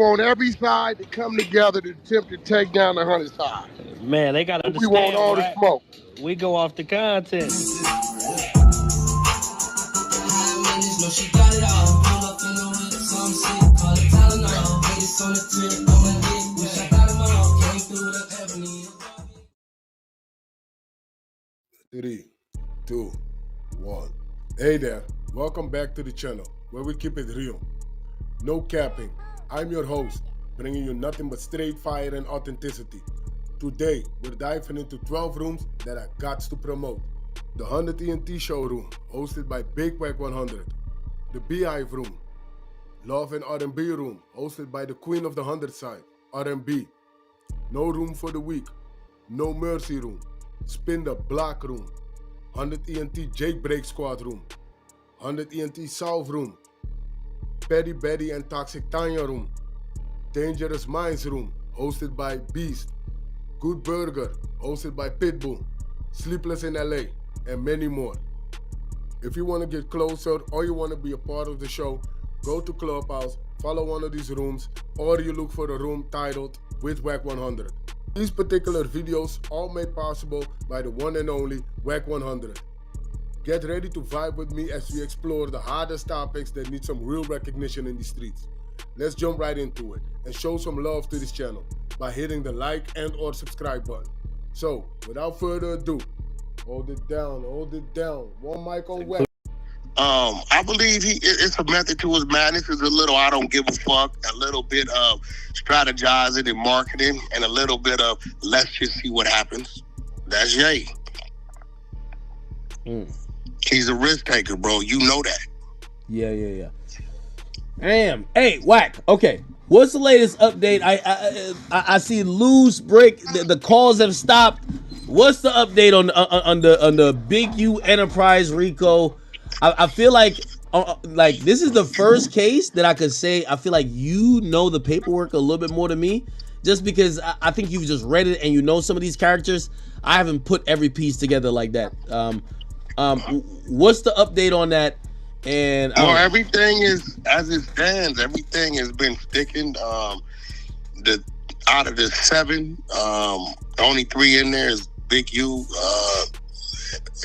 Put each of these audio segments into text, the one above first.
want every side to come together to attempt to take down the 100 side. Man, they gotta understand. We want all the smoke. We go off the content. Three, two, one. Hey there, welcome back to the channel where we keep it real. No capping. I'm your host, bringing you nothing but straight fire and authenticity. Today, we're diving into 12 rooms that I got to promote. The 100 ENT showroom, hosted by Big Wack100. The Beehive room. Love and R&B room, hosted by the queen of the 100 side, R&B. No room for the weak. No mercy room. Spin the block room. 100 ENT jailbreak squad room. 100 ENT solve room. Petty Betty and Toxic Tanya room. Dangerous Minds room, hosted by Beast. Good Burger, hosted by Pitbull. Sleepless in LA, and many more. If you want to get closer or you want to be a part of the show, go to Clubhouse, follow one of these rooms, or you look for a room titled with Wack100. These particular videos all made possible by the one and only Wack100. Get ready to vibe with me as we explore the hardest topics that need some real recognition in the streets. Let's jump right into it and show some love to this channel by hitting the like and or subscribe button. So, without further ado, hold it down. One mic on Wack. I believe it's a method to his madness. It's a little I don't give a fuck, a little bit of strategizing and marketing, and a little bit of let's just see what happens. That's Jay. He's a risk taker, bro. You know that. Yeah. Damn. Hey, Wack. Okay. What's the latest update? I see loose break. The calls have stopped. What's the update on the Big U Enterprise Rico? I feel like this is the first case that I could say I feel like you know the paperwork a little bit more than me, just because I think you've just read it and you know some of these characters. I haven't put every piece together like that. What's the update on that? And everything is as it stands. Everything has been sticking. Out of the 7, only 3 in there is Big U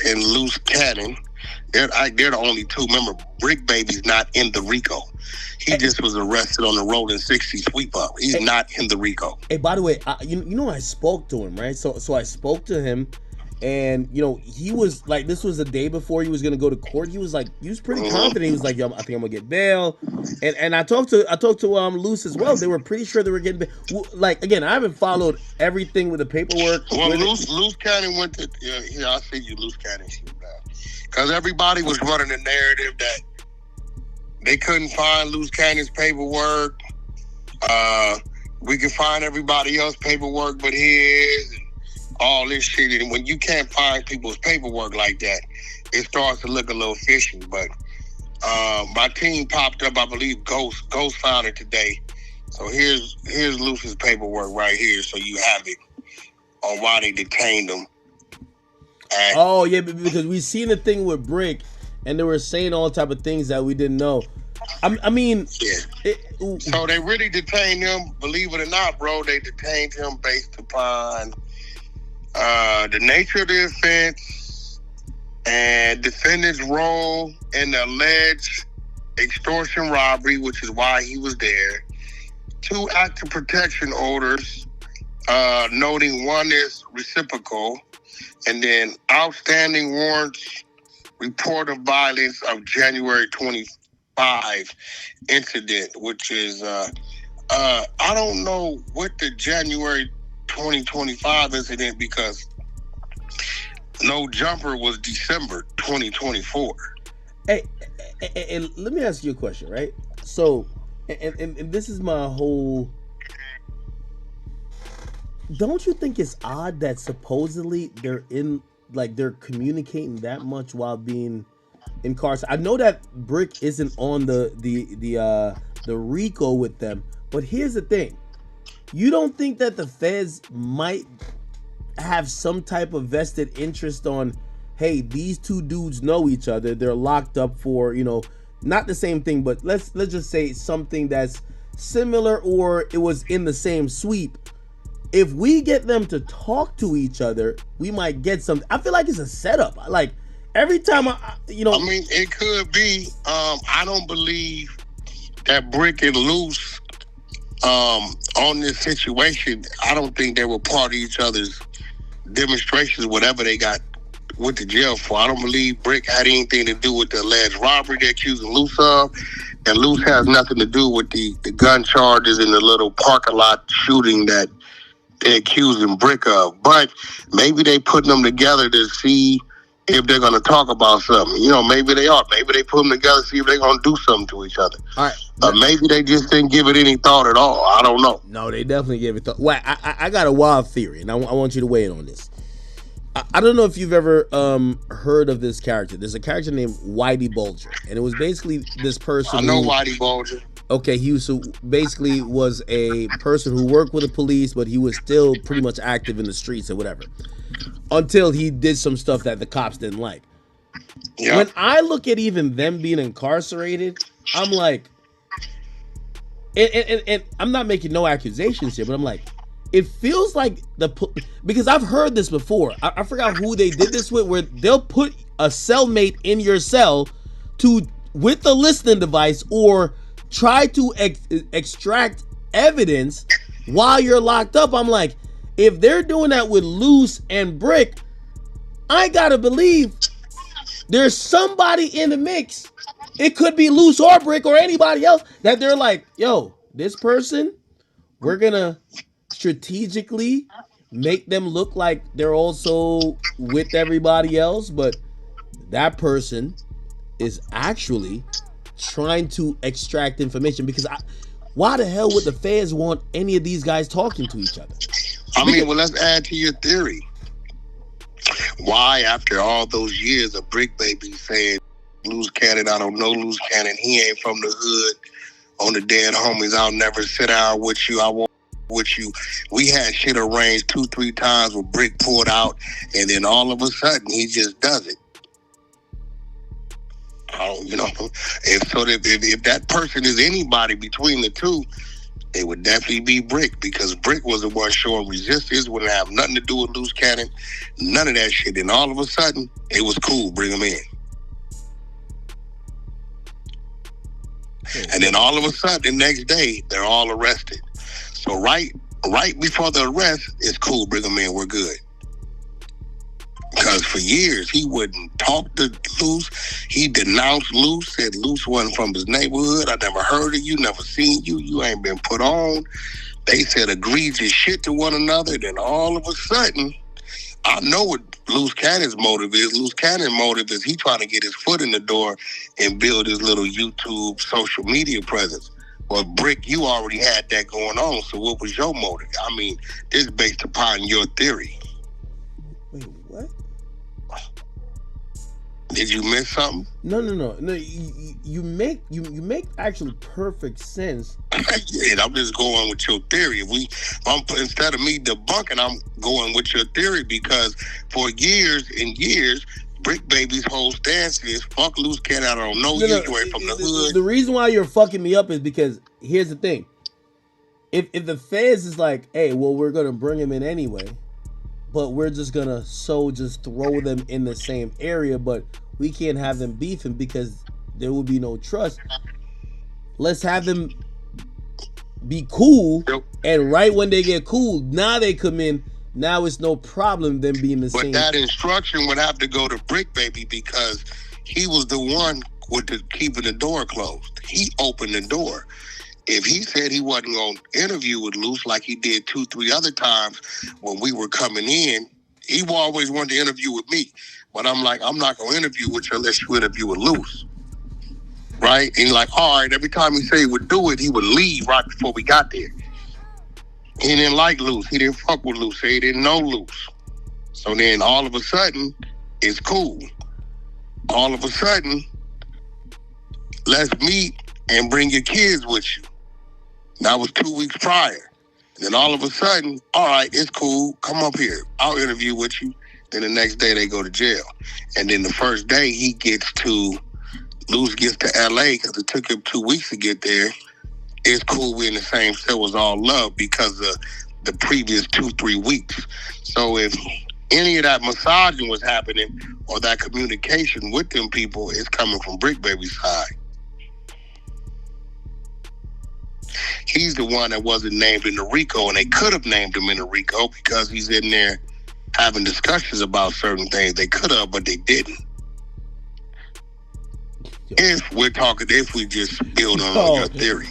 and Loose Cannon. They're the only 2. Remember, Brick Baby's not in the Rico. He just was arrested on the rolling 60 sweep up. He's not in the Rico. Hey, by the way, you know I spoke to him, right? So I spoke to him, and you know he was like, this was the day before he was gonna go to court. He was pretty confident. He was like, yo, I think I'm gonna get bail. And I talked to Luce as well. They were pretty sure they were getting bail. Like, again, I haven't followed everything with the paperwork. Well, Loose Cannon went to I see you, Loose Cannon. Because everybody was running the narrative that they couldn't find Loose Cannon's paperwork. We can find everybody else's paperwork but his, and all this shit. And when you can't find people's paperwork like that, it starts to look a little fishy. But my team popped up, I believe Ghost found it today. So here's Loose's paperwork right here, so you have it on why they detained him. Oh yeah, because we seen the thing with Brick, and they were saying all type of things that we didn't know. I mean, yeah. So they really detained him. Believe it or not, bro, they detained him based upon the nature of the offense and defendant's role in the alleged extortion robbery, which is why he was there. 2 active protection orders, noting one is reciprocal. And then outstanding warrants, report of violence of January 25 incident, which is, I don't know what the January 2025 incident, because No Jumper was December 2024. Hey, let me ask you a question, right? So, and this is my whole... Don't you think it's odd that supposedly they're communicating that much while being incarcerated? I know that Brick isn't on the Rico with them, but here's the thing: you don't think that the feds might have some type of vested interest on, hey, these 2 dudes know each other, they're locked up for, you know, not the same thing, but let's just say something that's similar or it was in the same sweep. If we get them to talk to each other, we might get something. I feel like it's a setup. Like every time I mean, it could be. I don't believe that Brick and Loose on this situation. I don't think they were part of each other's demonstrations, whatever they got went to jail for. I don't believe Brick had anything to do with the alleged robbery they're accusing Loose of. And Loose has nothing to do with the gun charges in the little parking lot shooting that they're accusing Brick of. But maybe they putting them together to see if they're going to talk about something. You know, maybe they are. Maybe they put them together to see if they're going to do something to each other. All right. Maybe they just didn't give it any thought at all. I don't know. No, they definitely gave it thought. Well, I got a wild theory, and I want you to weigh in on this. I don't know if you've ever heard of this character. There's a character named Whitey Bulger, and it was basically this person. I know Whitey Bulger. Okay, he basically was a person who worked with the police, but he was still pretty much active in the streets or whatever. Until he did some stuff that the cops didn't like. Yep. When I look at even them being incarcerated, I'm like, and I'm not making no accusations here, but I'm like, it feels like because I've heard this before. I forgot who they did this with, where they'll put a cellmate in your cell with a listening device or try to extract evidence while you're locked up. I'm like, if they're doing that with Loose and Brick, I gotta believe there's somebody in the mix. It could be Loose or Brick or anybody else that they're like, yo, this person, we're gonna strategically make them look like they're also with everybody else, but that person is actually trying to extract information. Because why the hell would the feds want any of these guys talking to each other? I mean, well, let's add to your theory. Why, after all those years of Brick Baby saying, Loose Cannon, I don't know Loose Cannon, he ain't from the hood, on the dead homies, I'll never sit down with you, I won't with you. We had shit arranged 2-3 times with Brick pulled out, and then all of a sudden, he just does it. You know, if that person is anybody between the two, it would definitely be Brick, because Brick was the one showing resistance. It wouldn't have nothing to do with Loose Cannon, none of that shit. And all of a sudden, it was cool, bring him in. And then all of a sudden, the next day, they're all arrested. So right before the arrest, it's cool, bring him in, we're good. Because for years, he wouldn't talk to Loose. He denounced Loose, said Loose wasn't from his neighborhood. I never heard of you, never seen you. You ain't been put on. They said egregious shit to one another. Then all of a sudden, I know what Loose Cannon's motive is. Loose Cannon's motive is he trying to get his foot in the door and build his little YouTube social media presence. Well, Brick, you already had that going on. So what was your motive? I mean, this is based upon your theory. Wait, what? Did you miss something? No. You make actually perfect sense. Yeah, I'm just going with your theory. Instead of me debunking, I'm going with your theory, because for years and years, Brick Baby's whole stance is fuck Loose Cannon. I don't know you. You ain't from the hood. The reason why you're fucking me up is because here's the thing. If the feds is like, hey, well, we're gonna bring him in anyway, but we're just gonna just throw them in the same area, but we can't have them beefing because there will be no trust. Let's have them be cool, and right when they get cool, now they come in. Now it's no problem them being the same. But that instruction would have to go to Brick Baby, because he was the one with keeping the door closed. He opened the door. If he said he wasn't going to interview with Loose like he did 2-3 other times when we were coming in, he always wanted to interview with me. But I'm like, I'm not going to interview with you unless you interview with Loose. Right? And he's like, all right, every time he said he would do it, he would leave right before we got there. He didn't like Loose. He didn't fuck with Loose. He didn't know Loose. So then all of a sudden, it's cool. All of a sudden, let's meet and bring your kids with you. That was 2 weeks prior. And then all of a sudden, all right, it's cool. Come up here. I'll interview with you. Then the next day they go to jail. And then the first day Loose gets to LA, because it took him 2 weeks to get there. it's cool, we in the same cell, was all love because of the previous 2-3 weeks. So if any of that massaging was happening or that communication with them people is coming from Brick Baby's side. He's the one that wasn't named in the Rico, and they could have named him in the Rico because he's in there having discussions about certain things. They could have, but they didn't. If we just build on your theory.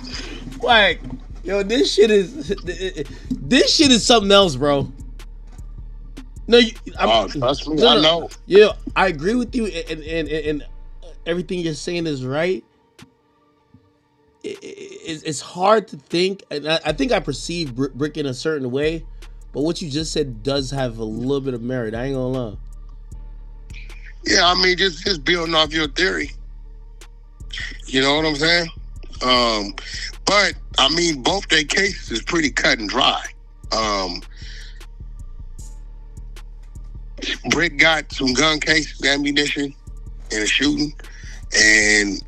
Like, yo, this shit is something else, bro. No, trust me, I know. Yeah, I agree with you, and everything you're saying is right. It's hard to think, and I think I perceive Brick in a certain way, but what you just said does have a little bit of merit. I ain't gonna lie. Yeah, I mean, just building off your theory. You know what I'm saying? But I mean, both their cases is pretty cut and dry. Brick got some gun cases, ammunition, and a shooting, and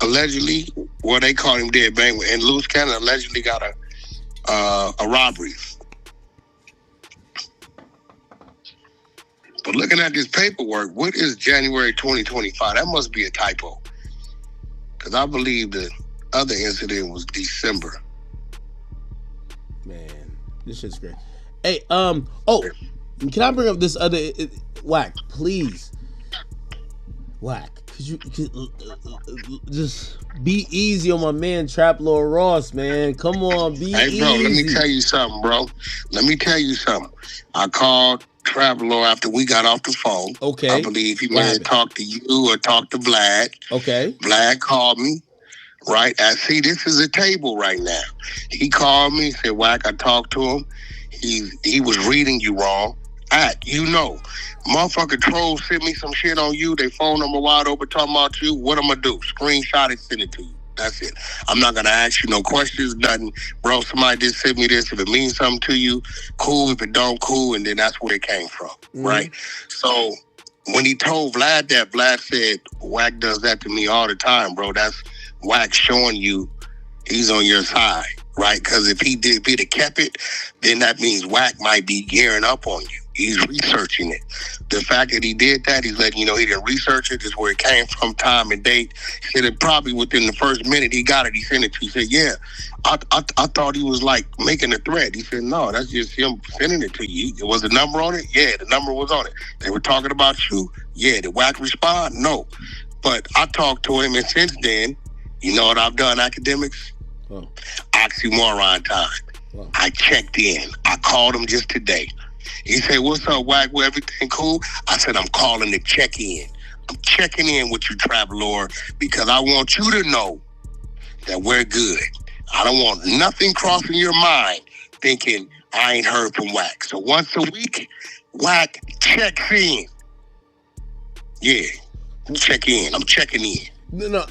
allegedly, what they call him dead bang, and Loose Cannon allegedly got a robbery. But looking at this paperwork, what is January 2025? That must be a typo. Because I believe the other incident was December. Man, this shit's great. Hey, can I bring up this other Wack, please? Wack, could you just be easy on my man Travalor Ross, man? Come on, be easy. Hey, bro, let me tell you something, bro. Let me tell you something. I called Travalor after we got off the phone. Okay. I believe he may have talked to you or talked to Vlad. Okay. Vlad called me, right? I see this is a table right now. He called me, said, Wack, I talked to him. He was reading you wrong. Motherfucker trolls sent me some shit on you. They phone number wide open talking about you. What I'm gonna do? Screenshot it, send it to you. That's it. I'm not gonna ask you no questions, nothing. Bro, somebody just sent me this. If it means something to you, cool. If it don't, cool. And then that's where it came from, right? So when he told Vlad that, Vlad said, Wack does that to me all the time, bro. That's Wack showing you he's on your side, right? Because if he'd have kept it, then that means Wack might be gearing up on you. He's researching it. The fact that he did that, he's letting you know he didn't research it. This is where it came from, time and date. He said it probably within the first minute he got it, he sent it to you. He said, yeah, I thought he was like making a threat. He said, no, that's just him sending it to you. Was the number on it? Yeah, the number was on it. They were talking about you? Yeah. Did Wack respond? No. But I talked to him, and since then, you know what I've done, Akademiks? Oh. Oxymoron time. Oh. I checked in. I called him just today. He said, what's up, Wack? Well, everything cool? I said, I'm calling to check in. I'm checking in with you, Travalor, because I want you to know that we're good. I don't want nothing crossing your mind thinking I ain't heard from Wack. So once a week, Wack checks in. Yeah, check in. I'm checking in. No,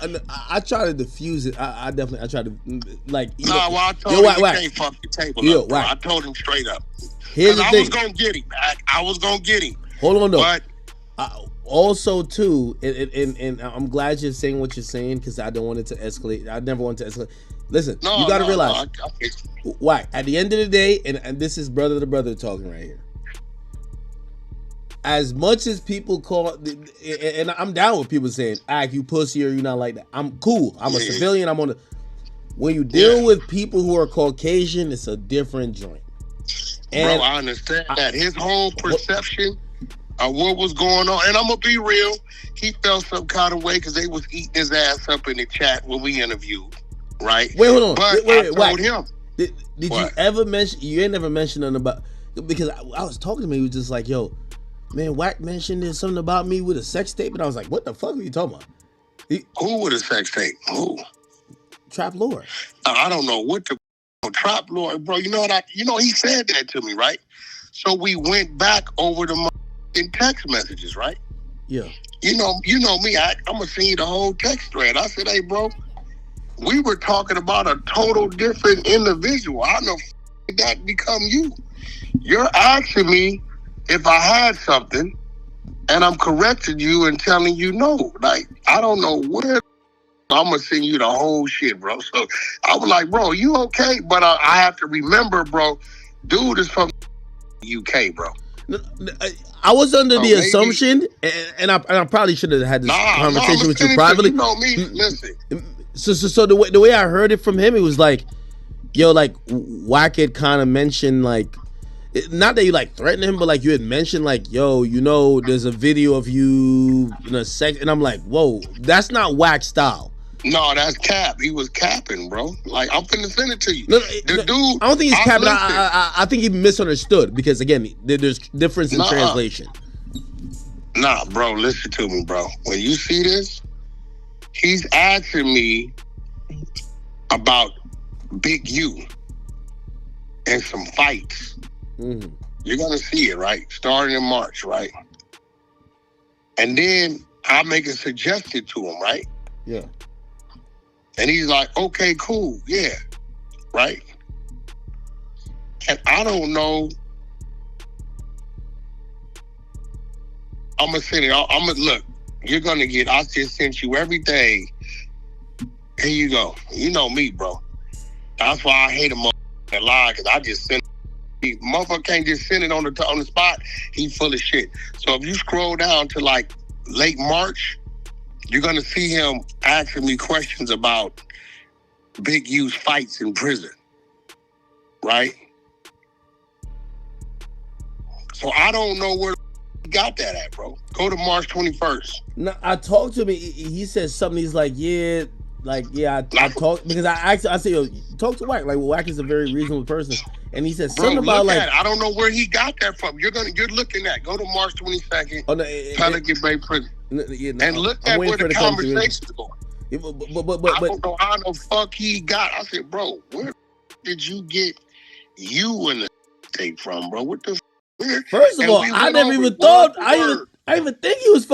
I try to diffuse it. I definitely try to like. I told him you can't fuck your table up, bro. I told him straight up. Here's the thing. I was gonna get him. I was gonna get him. Hold on, though. But also, too, and I'm glad you're saying what you're saying because I don't want it to escalate. I never want it to escalate. Listen, you got to realize, Wack, at the end of the day, and this is brother to brother talking right here. As much as people call, and I'm down with people saying, you pussy or you not like that. I'm cool. I'm a civilian. I'm on the. When you deal with people who are Caucasian, it's a different joint. And bro, I understand that. His whole perception of what was going on, and I'm going to be real, he felt some kind of way because they was eating his ass up in the chat when we interviewed, right? Wait, hold on. But wait, I told him. Did you ever mention, you ain't never mentioned nothing about, because I was talking to him, he was just like, yo, man, Wack mentioned there's something about me with a sex tape, and I was like, what the fuck are you talking about? Who with a sex tape? Who? Travalor. I don't know what the Travalor, bro. You know he said that to me, right? So we went back over the text messages, right? Yeah. You know me. I'm gonna send you the whole text thread. I said, hey, bro, we were talking about a total different individual. I know that become you. You're asking me if I had something, and I'm correcting you and telling you no. Like, I don't know where I'm gonna send you the whole shit, bro. So I was like, bro, you okay? But I have to remember, bro, dude is from UK, bro. I was under the maybe, assumption, and I probably should have had this conversation with you privately. You know me, listen. So the way I heard it from him, it was like, yo, like Wack had kind of mentioned, like, not that you like threatened him, but like you had mentioned, like, yo, you know, there's a video of you in a sex, and I'm like, whoa, that's not Wack style. No, that's cap. He was capping, bro. Like, I'm finna send it to you. The dude, I don't think he's capping. I think he misunderstood, because again, there's difference in translation. Nah, bro, listen to me, bro. When you see this, he's asking me about Big U and some fights. Mm-hmm. You're gonna see it, right? Starting in March, right? And then I make a suggestion to him, right? Yeah. And he's like, okay, cool, yeah, right? And I don't know. I'm gonna send it. I'm gonna look. You're gonna get. I just sent you everything. Here you go. You know me, bro. That's why I hate a motherfucker that lie, because I just send. Motherfucker can't just send it on the spot. He's full of shit. So if you scroll down to like late March, you're gonna see him asking me questions about Big U's fights in prison, right? So I don't know where he got that at, bro. Go to March 21st. No, I talked to him. He said something. He's like, yeah, I talked, because I said, yo, talk to Wack. Like, Wack is a very reasonable person, and he said something about like, I don't know where he got that from. You're looking at. Go to March 22nd. Oh no, Pelican Bay Prison. And look at where the conversation's going. Yeah, but I don't know how the fuck he got. I said, bro, where did you get you in the tape from, bro? What the? First of all, I never even thought. I even think he was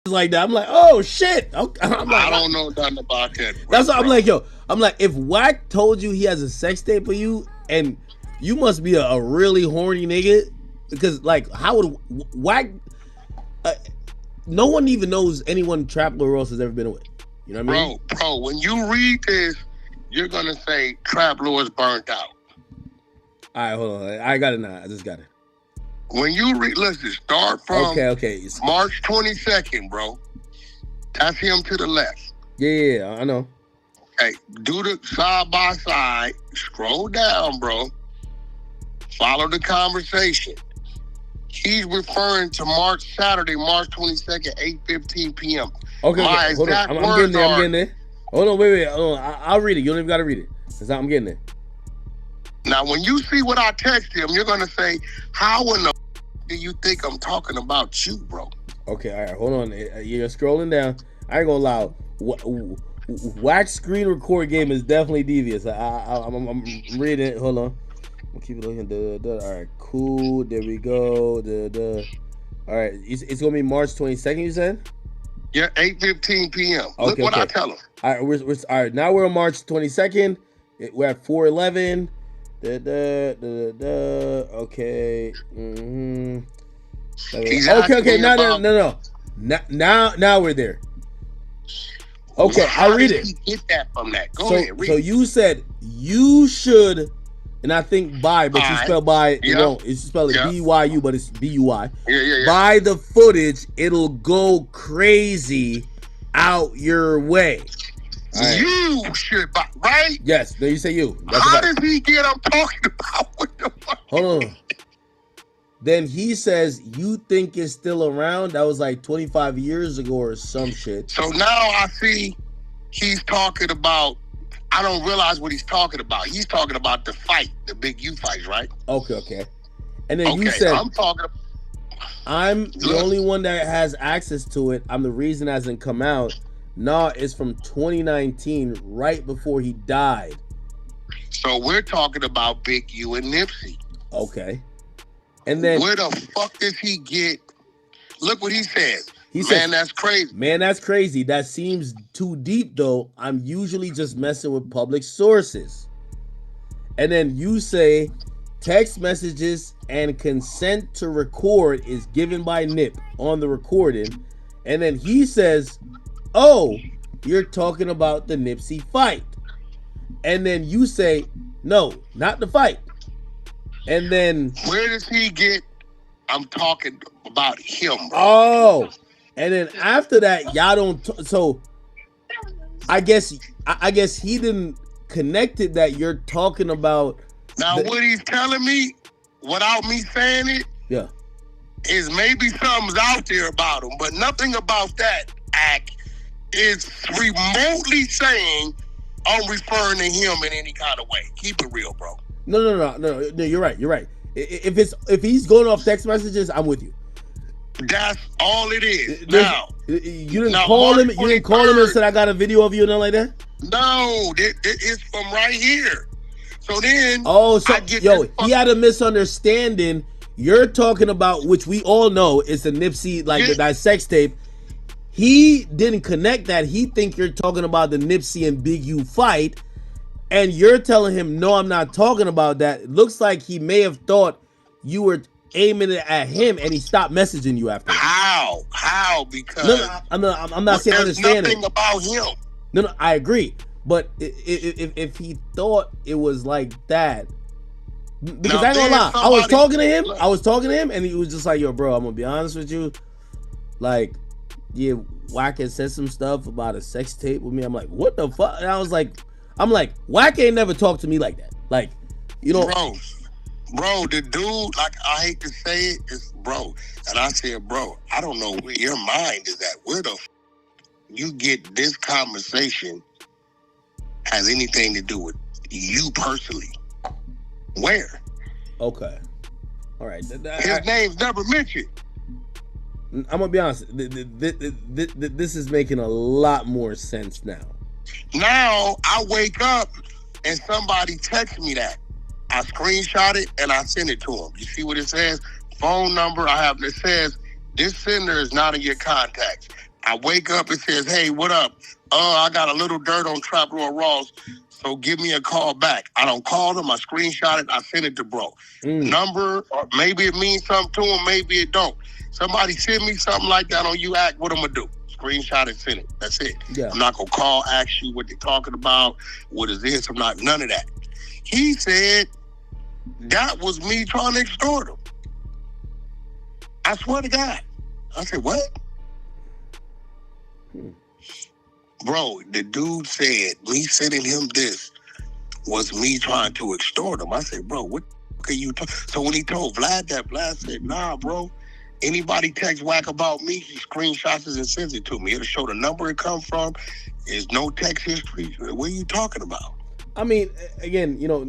like that. I'm like, oh shit. I'm like, I don't know nothing about that. Bro, that's what I'm like, yo. I'm like, if Wack told you he has a sex tape of you, and you must be a really horny nigga, because like, how would Wack? No one even knows anyone Travalor has ever been with. You know what I mean? Bro, when you read this, you're gonna say Travalor's burnt out. All right, hold on. I got it now. I just got it. When you read, listen, start from okay. March 22nd, bro. That's him to the left. Yeah, I know. Okay, do the side by side. Scroll down, bro. Follow the conversation. He's referring to Saturday, March 22nd, 8:15 p.m. Okay, hold on. I'm getting there. Hold on, wait. Hold on. I'll read it. You don't even got to read it. Because I'm getting there. Now, when you see what I text him, you're going to say, how in the do you think I'm talking about you, bro? Okay, all right. Hold on. You're scrolling down. I ain't going to lie. Wack screen record game is definitely devious. I'm reading it. Hold on. I'll keep it looking. All right, cool. There we go. All right, it's gonna be March 22nd. You said? Yeah, 8:15 p.m. Look what I tell him. All right, we're all right. Now we're on March 22nd. We're at 4:11. Okay. Mm-hmm. Okay. Now we're there. Okay, I'll read it. Get that from that. Go ahead. Read. So you said you should. And I think buy, but you spell buy, you know, you spell it B-Y-U, but it's B-U-I. Yeah. Buy the footage, it'll go crazy out your way. Right. You should buy, right? Yes, no, you say you. That's how does he get I'm talking about? What the fuck? Hold on. Then he says, you think it's still around? That was like 25 years ago or some shit. So now I see he's talking about, I don't realize what he's talking about. He's talking about the fight, the Big U fights, right? Okay. And then you said, I'm the only one that has access to it. I'm the reason it hasn't come out. Nah, it's from 2019, right before he died. So we're talking about Big U and Nipsey. Okay. And then where the fuck does he get? Look what he says. He said, man, that's crazy. Man, that's crazy. That seems too deep, though. I'm usually just messing with public sources. And then you say, text messages and consent to record is given by Nip on the recording. And then he says, oh, you're talking about the Nipsey fight. And then you say, no, not the fight. And then where does he get? I'm talking about him, bro. Oh, and then after that, y'all don't. So I guess he didn't connect it that you're talking about. Now, what he's telling me, without me saying it, yeah, is maybe something's out there about him, but nothing about that act is remotely saying I'm referring to him in any kind of way. Keep it real, bro. No. You're right. If he's going off text messages, I'm with you. That's all it is. Now, you didn't call him. You didn't call him and said I got a video of you and nothing like that. No, it's from right here. So then, he had a misunderstanding. You're talking about, which we all know is the Nipsey, like that sex tape. He didn't connect that. He think you're talking about the Nipsey and Big U fight, and you're telling him, no, I'm not talking about that. It looks like he may have thought you were aiming it at him, and he stopped messaging you after. How? Because I'm not saying understand nothing about him. No, I agree. But if he thought it was like that, because I ain't gonna lie, I was talking to him, and he was just like, yo, bro, I'm gonna be honest with you, like, yeah, Wack had said some stuff about a sex tape with me. I'm like, what the fuck? And I was like, Wack ain't never talked to me like that. Like, you know, bro, the dude, like, I hate to say it, it's bro. And I said, bro, I don't know where your mind is at. Where the you get this conversation has anything to do with you personally? Where? Okay. All right. His name's never mentioned. I'm gonna be honest. This is making a lot more sense now. Now I wake up and somebody texts me that. I screenshot it and I send it to him. You see what it says? Phone number. It says this sender is not in your contacts. I wake up, it says, hey, what up? I got a little dirt on Travalor Ross, so give me a call back. I don't call him, I screenshot it, I send it to bro. Number, or maybe it means something to him, maybe it don't. Somebody send me something like that on you act, what I'm gonna do? Screenshot and send it. That's it. Yeah. I'm not gonna call, ask you what they're talking about, what is this, I'm not, none of that. He said that was me trying to extort him. I swear to God. I said, what? Bro, the dude said me sending him this was me trying to extort him. I said, bro, what are you talking? So when he told Vlad that, Vlad said, nah, bro. Anybody text Wack about me, he screenshots it and sends it to me. It'll show the number it come from. There's no text history. What are you talking about? I mean, again, you know,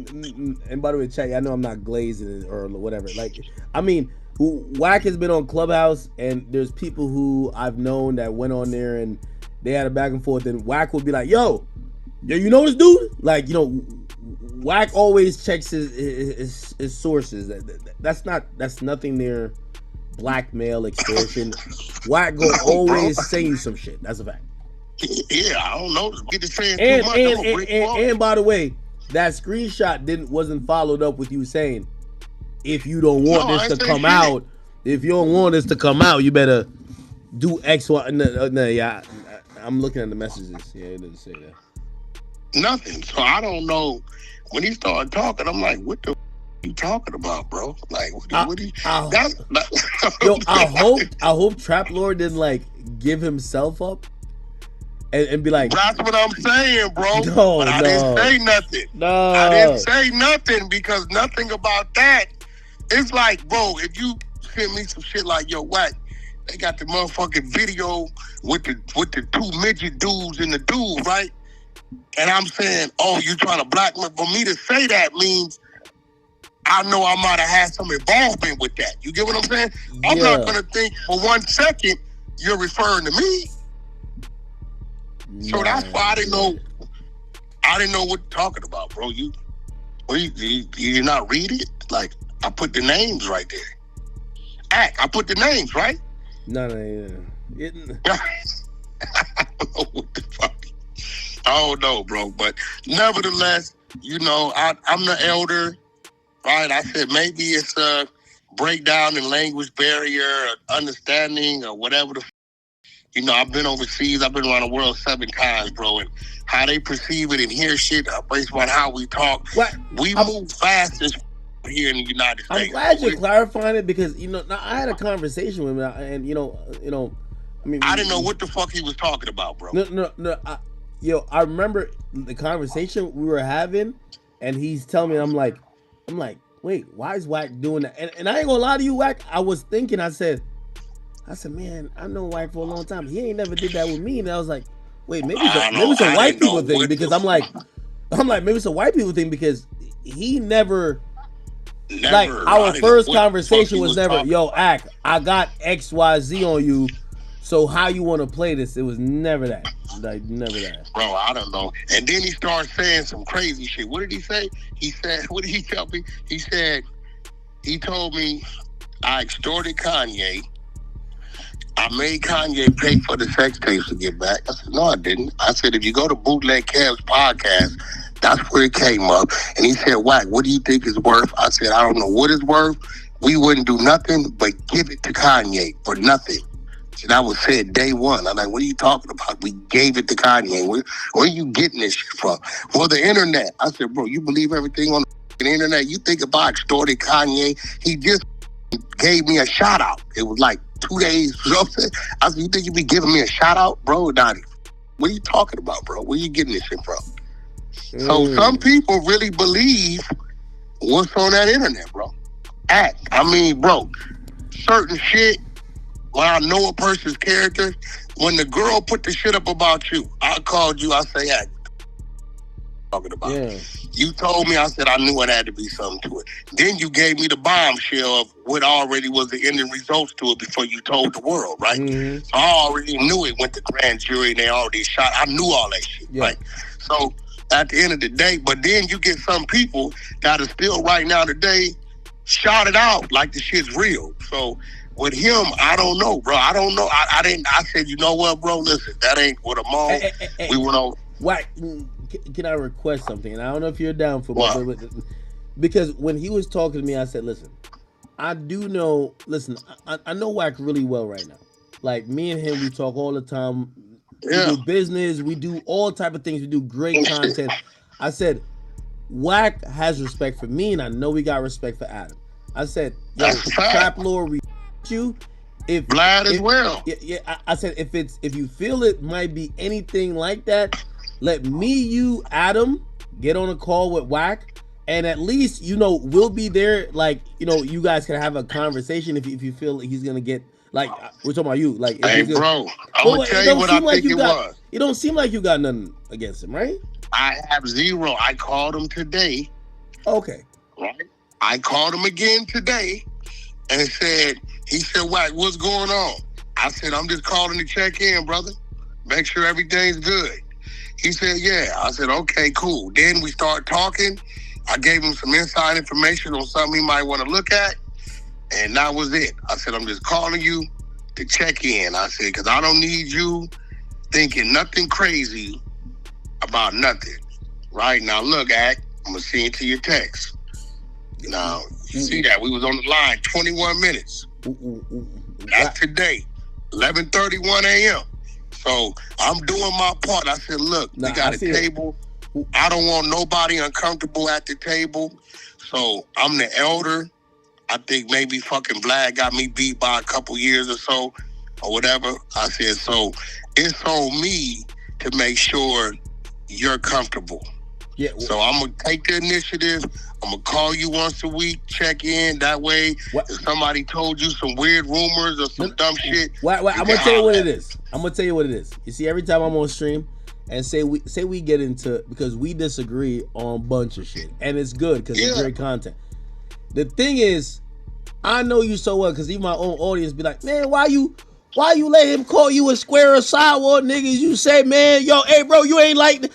and by the way, chat, I know I'm not glazing or whatever. Like, I mean, Wack has been on Clubhouse, and there's people who I've known that went on there and they had a back and forth, and Wack would be like, yo, you know this dude? Like, you know, Wack always checks his sources. That's nothing near blackmail, extortion. Wack go always say you some shit. That's a fact. Yeah, I don't know. Get to saying too much. And by the way, that screenshot wasn't followed up with you saying, if you don't want this to come out, if you don't want this to come out, you better do X, Y. No, yeah. I'm looking at the messages. Yeah, it doesn't say that. Nothing. So I don't know. When he started talking, I'm like, what the are you talking about, bro? Like, what you? Yo, I hope Travalor didn't like give himself up and be like, that's what I'm saying, bro. I didn't say nothing. No, I didn't say nothing because nothing about that. It's like, bro, if you send me some shit like, yo, Wack, they got the motherfucking video with the two midget dudes and the dude, right? And I'm saying, oh, you trying to blackmail? For me to say that means I know I might have had some involvement with that. You get what I'm saying? Yeah. I'm not going to think for 1 second you're referring to me. So that's why I didn't know what you're talking about, bro. You not read it? Like, I put the names right there. I put the names, right? No. I don't know what the fuck. I don't know, bro. But nevertheless, you know, I'm the elder, right? I said maybe it's a breakdown in language barrier, or understanding, or whatever the You know, I've been overseas. I've been around the world 7 times, bro. And how they perceive it and hear shit based on how we talk. We move fast as here in the United States. I'm glad you're clarifying it because, you know, I had a conversation with him and, you know, I mean, I didn't know what the fuck he was talking about, bro. No. I remember the conversation we were having and he's telling me, I'm like, wait, why is Wack doing that? And I ain't gonna lie to you, Wack. I was thinking, I said, man, I know Wack for a long time. He ain't never did that with me. And I was like, wait, maybe it's a white people thing because I'm like, maybe it's a white people thing because he never like our first conversation was never, yo, Ak, I got XYZ on you. So how you want to play this? It was never that. Like, never that. Bro, I don't know. And then he started saying some crazy shit. What did he say? He said, what did he tell me? He said, he told me I extorted Kanye. I made Kanye pay for the sex tapes to get back. I said, no, I didn't. I said, if you go to Bootleg Kev's podcast, that's where it came up. And he said, Wack, what do you think it's worth? I said, I don't know what it's worth. We wouldn't do nothing but give it to Kanye for nothing. And that was said day one. I'm like, what are you talking about? We gave it to Kanye. Where are you getting this shit from? Well, the internet. I said, bro, you believe everything on the internet? You think if I extorted Kanye, he just gave me a shout out. It was like 2 days. You know what I'm saying? I said, you think you be giving me a shout out? Bro, Donnie, what are you talking about, bro? Where are you getting this shit from? So some people really believe what's on that internet, bro. I mean, bro, certain shit, when I know a person's character, when the girl put the shit up about you, I called you, I say, hey, talking about you told me, I said, I knew it had to be something to it. Then you gave me the bombshell of what already was the ending results to it before you told the world, right? Mm-hmm. So I already knew it went to grand jury and they already shot. I knew all that shit, right? So at the end of the day, but then you get some people that are still right now today shout it out like the shit's real. So with him, I don't know, bro. I don't know. I said, you know what, bro? Listen, that ain't what I'm on. We went on. Wack, can I request something? And I don't know if you're down for it, because when he was talking to me, I said, listen, I do know, I know Wack really well right now. Like, me and him, we talk all the time. We do business. We do all type of things. We do great content. I said, Wack has respect for me, and I know we got respect for Adam. I said, yo, Travalor, we you. If Vlad as well. I said, if you feel it might be anything like that, let me, you, Adam, get on a call with Wack, and at least, you know, we'll be there. Like, you know, you guys can have a conversation if you feel like he's gonna get, like, we're talking about you. Like, hey, bro, I'm gonna tell you what I think it was. It don't seem like you got nothing against him, right? I have zero. I called him today. Okay. Right. I called him again today and said, he said, Wack, what's going on? I said, I'm just calling to check in, brother. Make sure everything's good. He said, yeah. I said, okay, cool. Then we start talking. I gave him some inside information on something he might want to look at. And that was it. I said, I'm just calling you to check in. I said, because I don't need you thinking nothing crazy about nothing. Right? Now, look, Ak, I'm going to send it to your text. Now, you see that? We was on the line 21 minutes. That's today, 11:31 a.m. So I'm doing my part. I said, look, we got a table. I don't want nobody uncomfortable at the table. So I'm the elder. I think maybe fucking Vlad got me beat by a couple years or so or whatever. I said, so it's on me to make sure you're comfortable. Yeah. So I'm going to take the initiative. I'm going to call you once a week, check in. That way, if somebody told you some weird rumors or some dumb shit. I'm going to tell you what it is. I'm going to tell you what it is. You see, every time I'm on stream and say we get into, because we disagree on a bunch of shit. And it's good because it's great content. The thing is, I know you so well because even my own audience be like, man, why you let him call you a square or sidewalk niggas? You say, man, yo, hey, bro, you ain't like...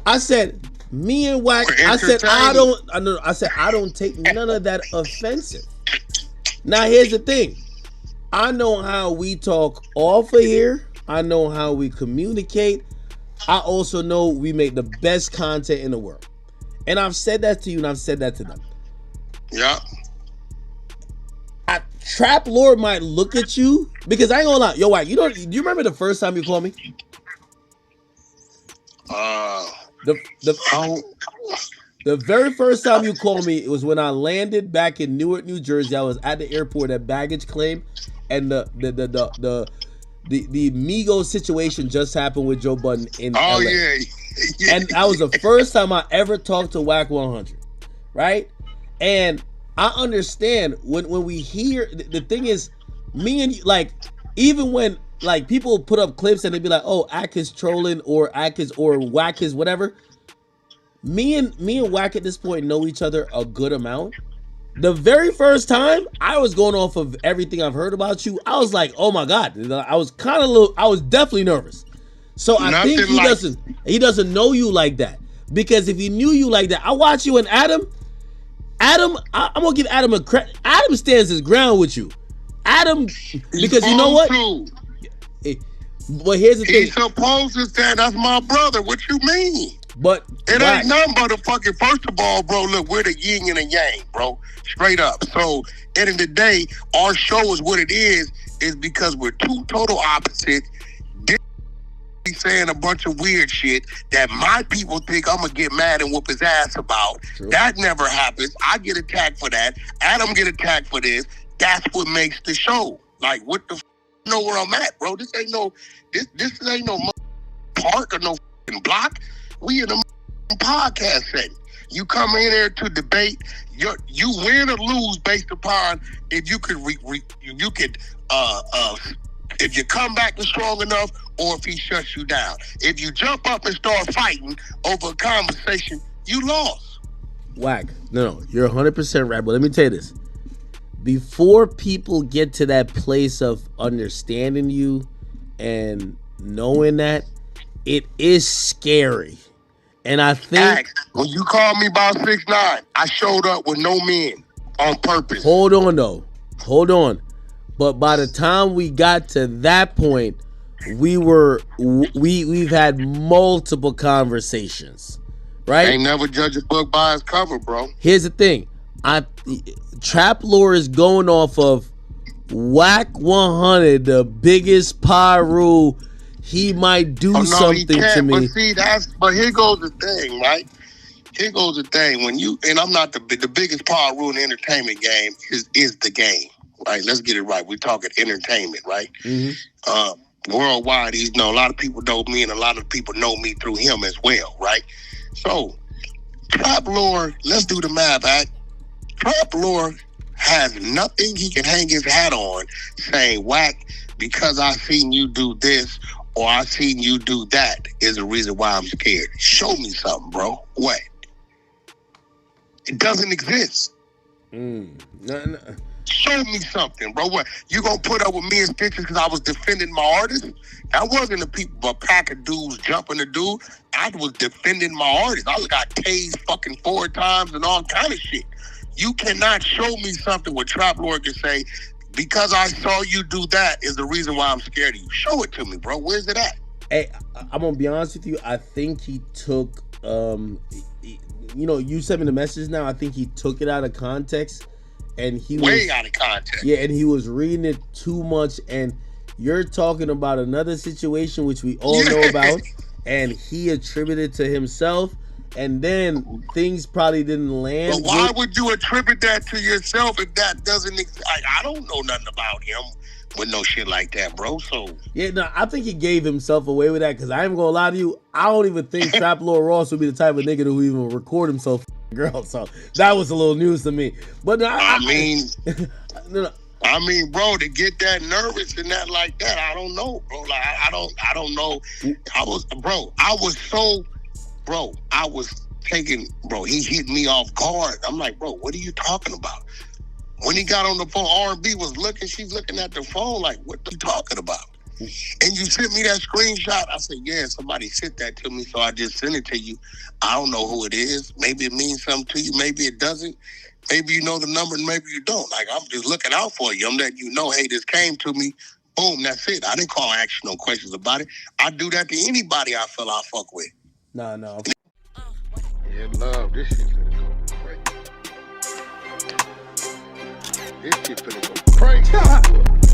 I said... Me and Wack, I said I don't take none of that offensive. Now here's the thing. I know how we talk off of here. I know how we communicate. I also know we make the best content in the world. And I've said that to you and I've said that to them. Yeah. Travalor might look at you because I ain't gonna lie, yo, Wack, do you remember the first time you called me? The very first time you called me, it was when I landed back in Newark, New Jersey. I was at the airport at baggage claim, and the Migos situation just happened with Joe Budden in LA. Yeah. And that was the first time I ever talked to Wack100, right? And I understand when we hear the thing is, me and you, like, even when like people put up clips and they be like, "Oh, Ak is trolling," or Ak is, or Wack is whatever. Me and Wack at this point know each other a good amount. The very first time I was going off of everything I've heard about you, I was like, "Oh my God!" I was I was definitely nervous. So I think he doesn't know you like that, because if he knew you like that, I watch you and Adam. I'm gonna give Adam a credit. Adam stands his ground with you. Adam, because you know what? But here's the thing. He's supposed to stand. That's my brother. What you mean? But it ain't nothing but a fucking. First of all, bro, look, we're the yin and the yang, bro. Straight up. So, end of the day, our show is what it is because we're two total opposites. Saying a bunch of weird shit that my people think I'm gonna get mad and whoop his ass about. True. That never happens. I get attacked for that. Adam get attacked for this. That's what makes the show. Like, what the know where I'm at, bro? This ain't no park or no block. We in a podcast setting. You come in there to debate. You win or lose based upon if you could if you come back strong enough, or if he shuts you down. If you jump up and start fighting over a conversation, you lost. Wack, no, you're 100% right. But let me tell you this. Before people get to that place of understanding you and knowing that, it is scary. And I think... when you called me about 6'9", I showed up with no men on purpose. Hold on, though. Hold on. But by the time we got to that point, we've had multiple conversations, right? Ain't never judge a book by its cover, bro. Here's the thing. Travalor is going off of Wack100, the biggest pyro. He might do something to me. But see, but here goes the thing, right? Here goes the thing. When you, and I'm not the biggest pyro in the entertainment game is the game. Right, let's get it right. We're talking entertainment, right? Mm-hmm. Worldwide, a lot of people know me, and a lot of people know me through him as well, right? So, Travalor, let's do the math, Act. Travalor has nothing he can hang his hat on saying, Wack, because I seen you do this or I seen you do that is the reason why I'm scared. Show me something, bro. What? It doesn't exist. No. Show me something, bro. What, you gonna put up with me in stitches because I was defending my artist? That wasn't a pack of dudes jumping the dude. I was defending my artist. I got tased fucking 4 times and all kind of shit. You cannot show me something where Travalor can say, because I saw you do that is the reason why I'm scared of you. Show it to me, bro. Where's it at? Hey, I'm gonna be honest with you. I think he took, you sent me the message now. I think he took it out of context. And he was out of context. Yeah, and he was reading it too much. And you're talking about another situation which we all know about, and he attributed to himself. And then things probably didn't land. But why would you attribute that to yourself if that doesn't exist? I don't know nothing about him with no shit like that, bro. So yeah, no, I think he gave himself away with that, because I ain't gonna lie to you, I don't even think Travalor Ross would be the type of nigga who even record himself girl. So that was a little news to me. But I mean, bro, to get that nervous and that like that, I don't know, bro. Like I don't know. I was taking, bro. He hit me off guard. I'm like, bro, what are you talking about? When he got on the phone, R&B was looking. She's looking at the phone like, what are you talking about? And you sent me that screenshot. I said, yeah, somebody sent that to me, so I just sent it to you. I don't know who it is. Maybe it means something to you. Maybe it doesn't. Maybe you know the number and maybe you don't. Like, I'm just looking out for you. I'm letting you know, hey, this came to me. Boom, that's it. I didn't call and ask you no questions about it. I do that to anybody I feel I fuck with. No. Yeah, love. This shit's gonna go great. This shit finna go crazy.